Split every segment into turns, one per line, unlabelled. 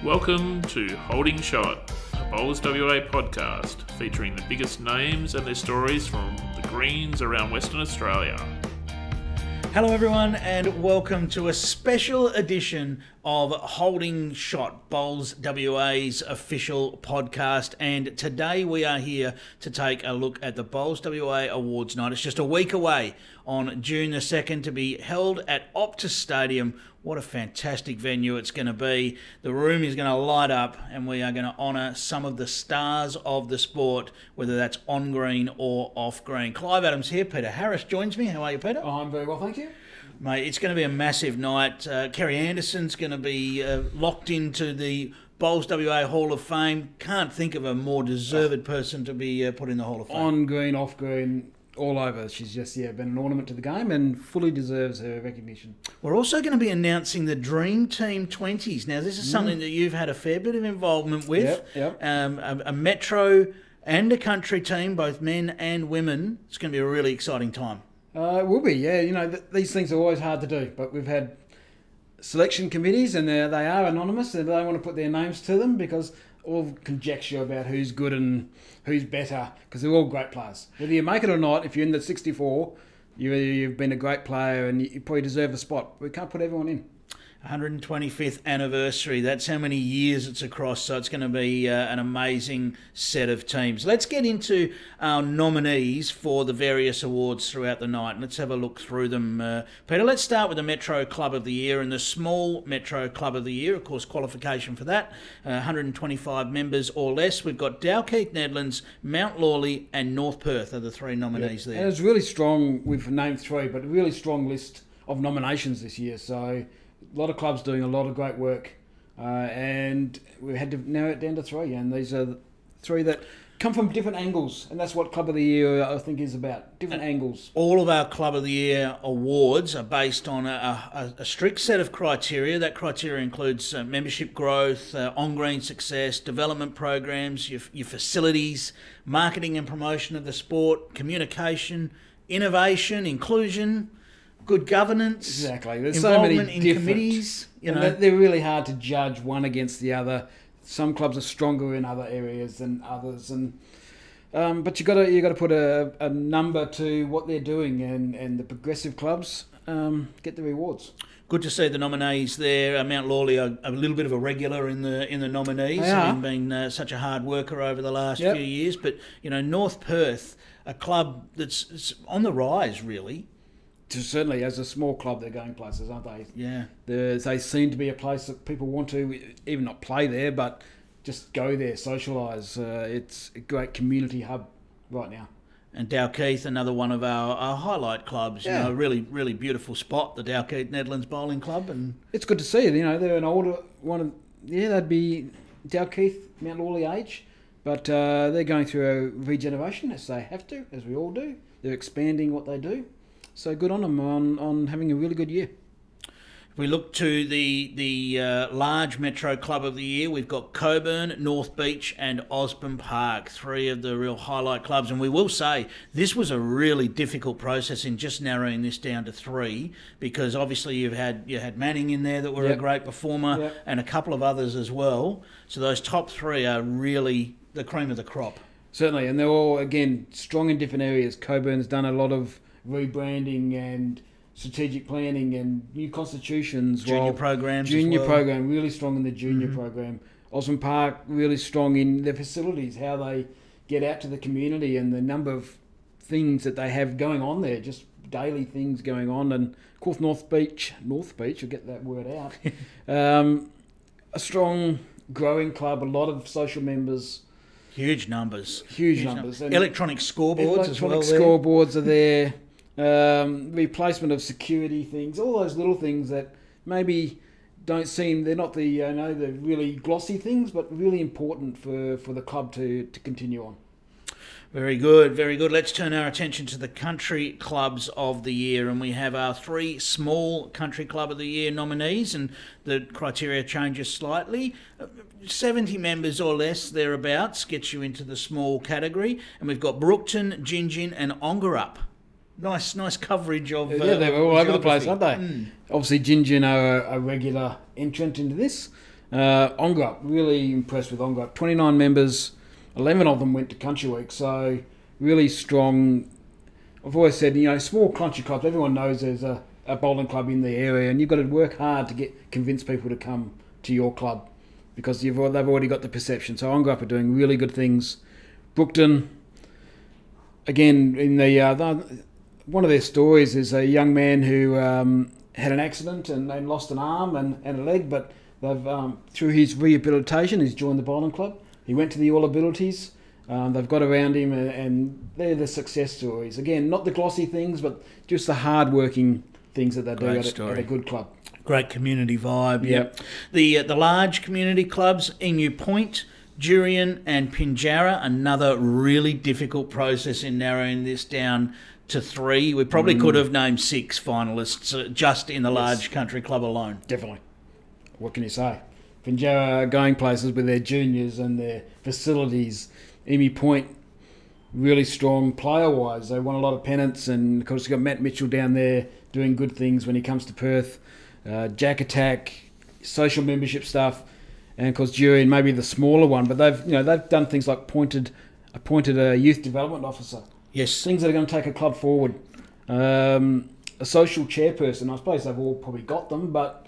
Welcome to Holding Shot, a Bowls WA podcast featuring the biggest names and their stories from the greens around Western Australia.
Hello everyone and welcome to a special edition of Holding Shot, Bowls WA's official podcast, and today we are here to take a look at the Bowls WA Awards Night. It's just a week away on June the 2nd to be held at Optus Stadium. What a fantastic venue it's going to be. The room is going to light up and we are going to honour some of the stars of the sport, whether that's on green or off green. Clive Adams here, Peter Harris joins me. How are you, Peter?
Oh, I'm very well, thank you.
Mate, it's going to be a massive night. Kerry Anderson's going to be locked into the Bowls WA Hall of Fame. Can't think of a more deserved person to be put in the Hall of Fame.
On green, off green, all over. She's just been an ornament to the game and fully deserves her recognition.
We're also going to be announcing the Dream Team 20s. Now, this is something that you've had a fair bit of involvement with.
Yep.
A metro and a country team, both men and women. It's going to be a really exciting time.
It will be, yeah. You know, these things are always hard to do, but we've had selection committees and they are anonymous and they don't want to put their names to them because all conjecture about who's good and who's better, because they're all great players. Whether you make it or not, if you're in the 64, you've been a great player and you probably deserve a spot. We can't put everyone in.
125th anniversary. That's how many years it's across. So it's going to be an amazing set of teams. Let's get into our nominees for the various awards throughout the night. Let's have a look through them. Peter, let's start with the Metro Club of the Year and the Small Metro Club of the Year. Of course, qualification for that. 125 members or less. We've got Dalkeith, Nedlands, Mount Lawley and North Perth are the three nominees there.
And it's really strong. We've named three, but a really strong list of nominations this year. So a lot of clubs doing a lot of great work, and we had to narrow it down to three, and these are the three that come from different angles, and that's what Club of the Year I think is about, different angles.
All of our Club of the Year awards are based on a strict set of criteria. That criteria includes membership growth, on-green success, development programs, your facilities, marketing and promotion of the sport, communication, innovation, inclusion, good governance,
exactly. There's
involvement
so many
in
different
committees.
They're really hard to judge one against the other. Some clubs are stronger in other areas than others, and but you got to put a number to what they're doing, and the progressive clubs get the rewards.
Good to see the nominees there. Mount Lawley are a little bit of a regular in the nominees, having been such a hard worker over the last few years. But North Perth, a club that's on the rise, really.
Certainly, as a small club, they're going places, aren't they?
Yeah.
They seem to be a place that people want to even not play there, but just go there, socialise. It's a great community hub right now.
And Dalkeith, another one of our highlight clubs.
Yeah.
Really, really beautiful spot, the Dalkeith Nedlands Bowling Club, and
it's good to see. They're an older one. They'd be Dalkeith, Mount Lawley age, but they're going through a regeneration as they have to, as we all do. They're expanding what they do. So good on them on having a really good year.
If we look to the large Metro Club of the Year, we've got Coburn, North Beach and Osborne Park, three of the real highlight clubs. And we will say this was a really difficult process in just narrowing this down to three, because obviously you had Manning in there that were a great performer and a couple of others as well. So those top three are really the cream of the crop.
Certainly, and they're all, again, strong in different areas. Coburn's done a lot of rebranding and strategic planning and new constitutions.
Junior programs
program, really strong in the junior program. Osborne Park, really strong in their facilities, how they get out to the community and the number of things that they have going on there, just daily things going on. And of course North Beach, we'll get that word out. A strong, growing club, a lot of social members.
Huge numbers.
And
electronic scoreboards as well.
Scoreboards are there. Replacement of security things, all those little things that maybe don't seem, they're not the the really glossy things, but really important for the club to continue on.
Very good, very good. Let's turn our attention to the Country Clubs of the Year, and we have our three Small Country Club of the Year nominees, and the criteria changes slightly. 70 members or less, thereabouts, gets you into the small category, and we've got Brookton, Gingin and Ongerup. Nice coverage of
they're all over the place, aren't they? Obviously, Gingin are a regular entrant into this. Ongerup, really impressed with Ongerup. 29 members, 11 of them went to Country Week, so really strong. I've always said, small country clubs, everyone knows there's a bowling club in the area, and you've got to work hard to convince people to come to your club because they've already got the perception. So Ongerup are doing really good things. Brookton, again, in one of their stories is a young man who had an accident and lost an arm and a leg, but they've through his rehabilitation, he's joined the bowling club. He went to the All Abilities. They've got around him, and they're the success stories. Again, not the glossy things, but just the hard-working things that they do at a good club.
Great community vibe. Yep. The large community clubs, Emu Point, Jurien and Pinjarra, another really difficult process in narrowing this down to 3. We probably could have named 6 finalists just in the large country club alone.
Definitely. What can you say? Pinjarra are going places with their juniors and their facilities. Emu Point, really strong player-wise. They won a lot of pennants, and of course you've got Matt Mitchell down there doing good things when he comes to Perth. Jack Attack, social membership stuff, and of course Jurien, maybe the smaller one, but they've done things like appointed a youth development officer.
Yes,
things that are going to take a club forward. A social chairperson, I suppose they've all probably got them, but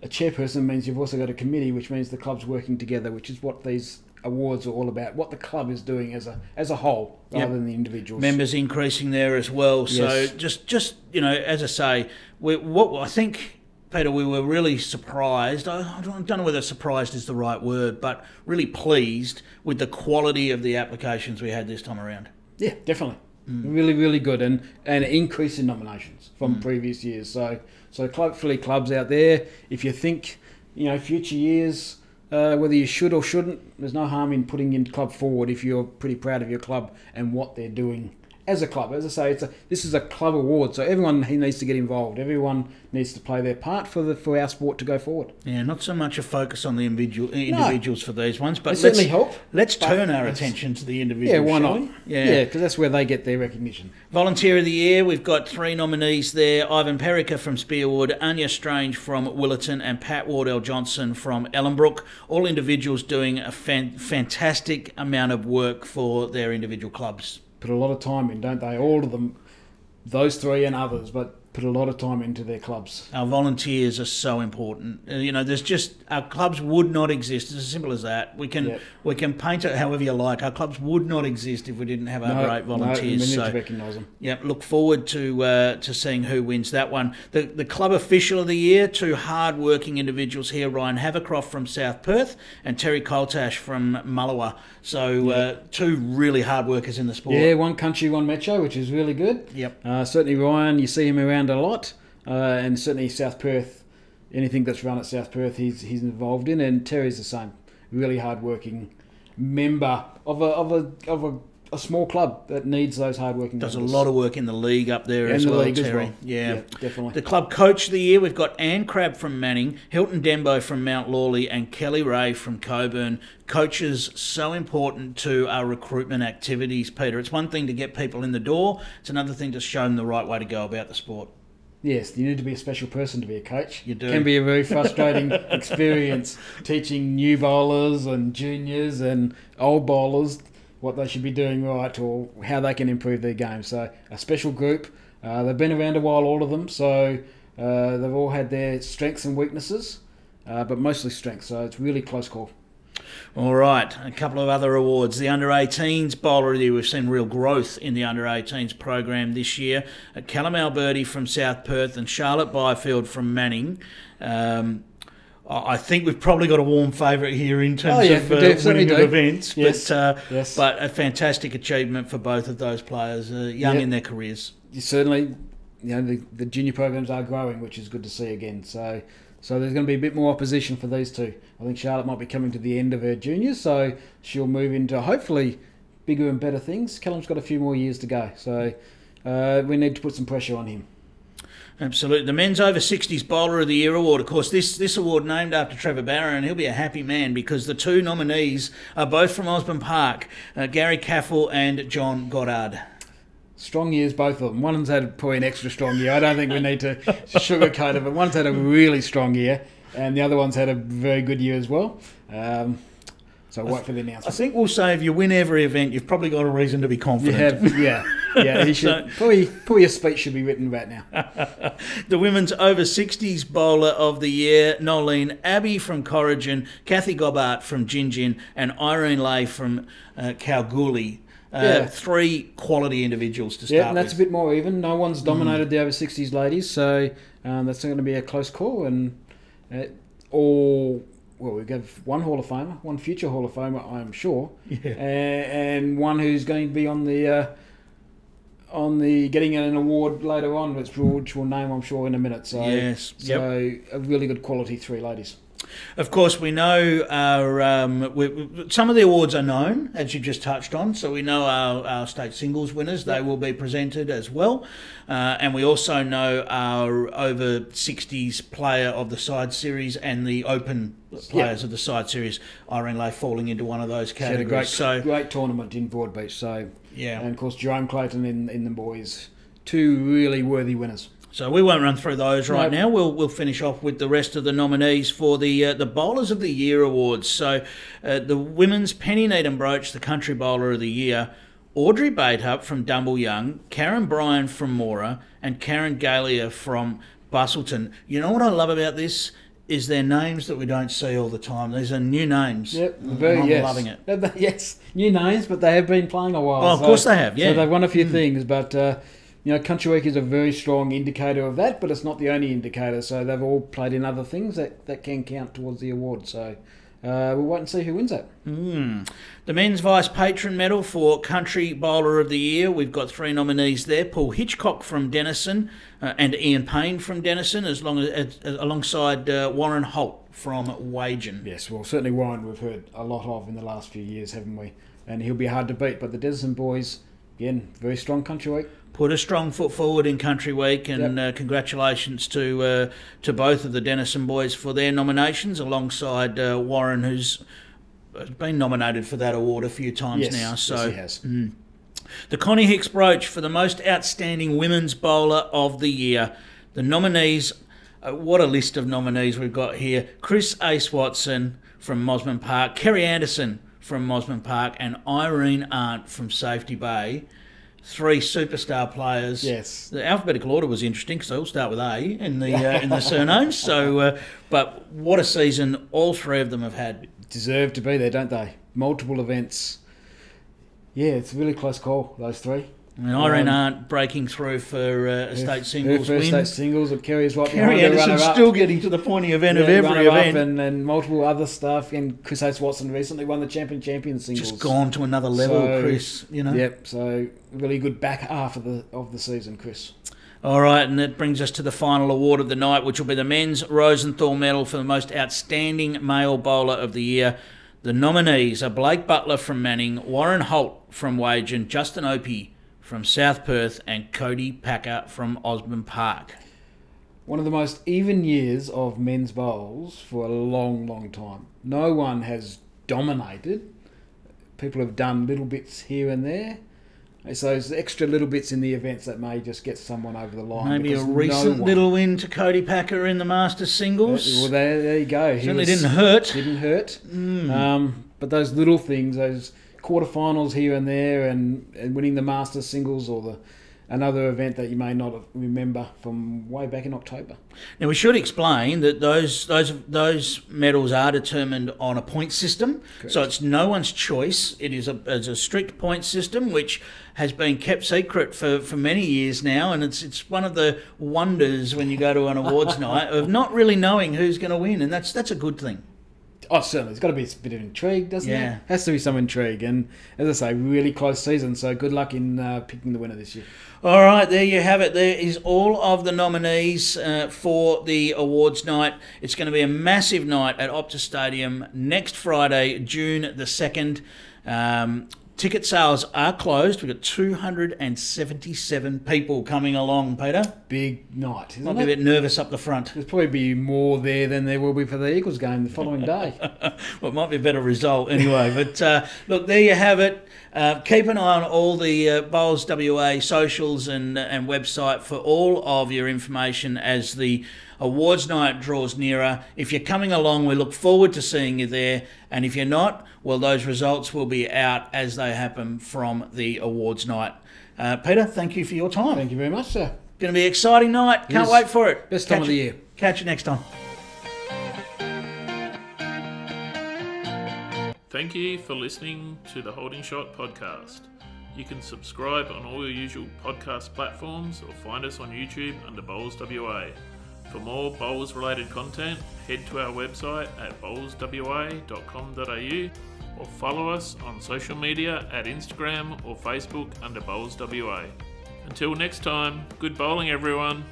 a chairperson means you've also got a committee, which means the club's working together, which is what these awards are all about, what the club is doing as a whole rather than the individuals.
Members increasing there as well.
Yes.
So just as I say, I think, Peter, we were really surprised. I don't know whether surprised is the right word, but really pleased with the quality of the applications we had this time around.
Yeah, definitely. Really, really good, and an increase in nominations from previous years. So hopefully clubs out there, if you think, future years, whether you should or shouldn't, there's no harm in putting your club forward if you're pretty proud of your club and what they're doing as a club. As I say, this is a club award, so everyone needs to get involved. Everyone needs to play their part for our sport to go forward.
Yeah, not so much a focus on the individuals for these ones, but
certainly help.
Let's turn our attention to the individuals.
Yeah, why not?
Yeah,
because that's where they get their recognition.
Volunteer of the Year, we've got 3 nominees there: Ivan Perica from Spearwood, Anya Strange from Willerton, and Pat Wardell Johnson from Ellenbrook. All individuals doing a fantastic amount of work for their individual clubs.
Put a lot of time in, don't they? All of them, those 3 and others, but put a lot of time into their clubs.
Our volunteers are so important. Our clubs would not exist. It's as simple as that. We can paint it however you like. Our clubs would not exist if we didn't have our great volunteers.
We need to recognise them.
Yeah, look forward to seeing who wins that one. The club official of the year, 2 hard-working individuals here: Ryan Havercroft from South Perth and Terry Coltash from Mullawa. So 2 really hard workers in the sport.
Yeah, one country, one metro, which is really good.
Yep.
Certainly Ryan, you see him around a lot, and certainly South Perth. Anything that's run at South Perth, he's involved in, and Terry's the same. Really hard-working member of a small club that needs those hard-working members.
Does a lot of work in the league up there as well, Terry. Yeah,
definitely.
The club coach of the year, we've got Anne Crabb from Manning, Hilton Dembo from Mount Lawley, and Kelly Ray from Coburn. Coaches, so important to our recruitment activities, Peter. It's one thing to get people in the door. It's another thing to show them the right way to go about the sport.
Yes, you need to be a special person to be a coach.
You do.
It can be a very frustrating experience teaching new bowlers and juniors and old bowlers what they should be doing right or how they can improve their game. So a special group. They've been around a while, all of them, so they've all had their strengths and weaknesses, but mostly strengths, so it's really close call.
All right, a couple of other awards. The Under-18s Bowler of the Year. We've seen real growth in the Under-18s program this year. Callum Alberti from South Perth and Charlotte Byfield from Manning. I think we've probably got a warm favourite here in terms of winning of events.
Yes.
But a fantastic achievement for both of those players, young in their careers.
Certainly, the junior programs are growing, which is good to see again. So there's going to be a bit more opposition for these 2. I think Charlotte might be coming to the end of her juniors, so she'll move into hopefully bigger and better things. Callum's got a few more years to go, so we need to put some pressure on him.
Absolutely. The Men's Over 60s Bowler of the Year award. Of course, this award named after Trevor Barron, and he'll be a happy man because the 2 nominees are both from Osborne Park, Gary Caffel and John Goddard.
Strong years, both of them. One's had probably an extra strong year. I don't think we need to sugarcoat it, but one's had a really strong year. and the other one's had a very good year as well. So wait for the announcement.
I think we'll say if you win every event, you've probably got a reason to be confident.
Yeah. He should probably a speech should be written right now.
The women's over 60s bowler of the year: Nolene Abbey from Corrigan, Kathy Gobbart from Gingin, and Irene Lay from Kalgoorlie. Three quality individuals to start with.
Yeah, and that's a bit more even. No one's dominated the over 60s ladies, so that's going to be a close call. And we have one Hall of Famer, one future Hall of Famer, I'm sure, and one who's going to be on the getting an award later on, which we'll name, I'm sure, in a minute. So, a really good quality three ladies.
Of course, we know some of the awards are known, as you just touched on. So we know our state singles winners; they will be presented as well, and we also know our over 60s player of the side series and the open players of the side series. Irene Lay falling into one of those categories.
Great tournament in Broadbeach. So and of course Jerome Clayton in the boys, two really worthy winners.
So we won't run through those right now. We'll finish off with the rest of the nominees for the Bowlers of the Year awards. So the women's Penny Needham Broach, the Country Bowler of the Year, Audrey Batehup from Dumble Young, Karen Bryan from Mora, and Karen Galia from Bustleton. You know what I love about this is their names that we don't see all the time. These are new names.
Yep,
I'm loving it.
Yes, new names, but they have been playing a while.
Oh, of course they have. Yeah,
so they've won a few things, but. Country Week is a very strong indicator of that, but it's not the only indicator. So they've all played in other things that can count towards the award. So we'll wait and see who wins that.
The men's vice patron medal for Country Bowler of the Year. We've got three nominees there: Paul Hitchcock from Denison and Ian Payne from Denison, alongside Warren Holt from Wagen.
Yes, well, certainly Warren we've heard a lot of in the last few years, haven't we? And he'll be hard to beat. But the Denison boys, again, very strong Country Week.
Put a strong foot forward in Country Week, and congratulations to both of the Denison boys for their nominations, alongside Warren, who's been nominated for that award a few times now. So
yes, he has.
The Connie Hicks Brooch for the most outstanding women's bowler of the year. The nominees, what a list of nominees we've got here: Chris Ace Watson from Mosman Park, Kerry Anderson from Mosman Park, and Irene Arndt from Safety Bay. Three superstar players.
Yes.
The alphabetical order was interesting because they all start with A in the surnames. So, but what a season all three of them have had.
Deserve to be there, don't they? Multiple events. Yeah, it's a really close call, those three.
And Irene Arndt breaking through for a state singles
her
win.
State singles, and Kerry's right
Kerry
behind her,
Anderson's still getting to the pointy event of every event.
And multiple other stuff. And Chris Ace Watson recently won the champion singles.
Just gone to another level, Chris.
Yep, so really good back half of the season, Chris.
All right, and that brings us to the final award of the night, which will be the men's Rosenthal Medal for the most outstanding male bowler of the year. The nominees are Blake Butler from Manning, Warren Holt from Wagen, Justin Opie from South Perth, and Cody Packer from Osborne Park.
One of the most even years of men's bowls for a long, long time. No one has dominated. People have done little bits here and there. It's those extra little bits in the events that may just get someone over the line.
Maybe a recent little win to Cody Packer in the Masters singles.
Well, there you go.
Certainly didn't hurt.
Didn't hurt. But those little things, those quarterfinals here and there, and winning the Masters singles or another event that you may not remember from way back in October.
Now we should explain that those medals are determined on a point system. Correct. So it's no one's choice. It is a strict point system which has been kept secret for many years now, and it's one of the wonders when you go to an awards night of not really knowing who's going to win, and that's a good thing.
Oh, certainly. There's got to be a bit of intrigue, doesn't
it?
Has to be some intrigue. And as I say, really close season. So good luck in picking the winner this year.
All right, there you have it. There is all of the nominees for the awards night. It's going to be a massive night at Optus Stadium next Friday, June the 2nd. Ticket sales are closed. We've got 277 people coming along, Peter.
Big night, isn't it?
Might be a bit nervous up the front.
There's probably be more there than there will be for the Eagles game the following day.
Well, it might be a better result anyway. But look, there you have it. Keep an eye on all the Bowls WA socials and website for all of your information as the awards night draws nearer. If you're coming along, we look forward to seeing you there. And if you're not, well, those results will be out as they happen from the awards night. Peter, thank you for your time.
Thank you very much, sir.
Going to be an exciting night. Can't wait for it.
Best time of the year.
Catch you next time.
Thank you for listening to the Holding Shot podcast. You can subscribe on all your usual podcast platforms or find us on YouTube under Bowls WA. For more Bowls related content, head to our website at bowlswa.com.au or follow us on social media at Instagram or Facebook under Bowls WA. Until next time, good bowling everyone.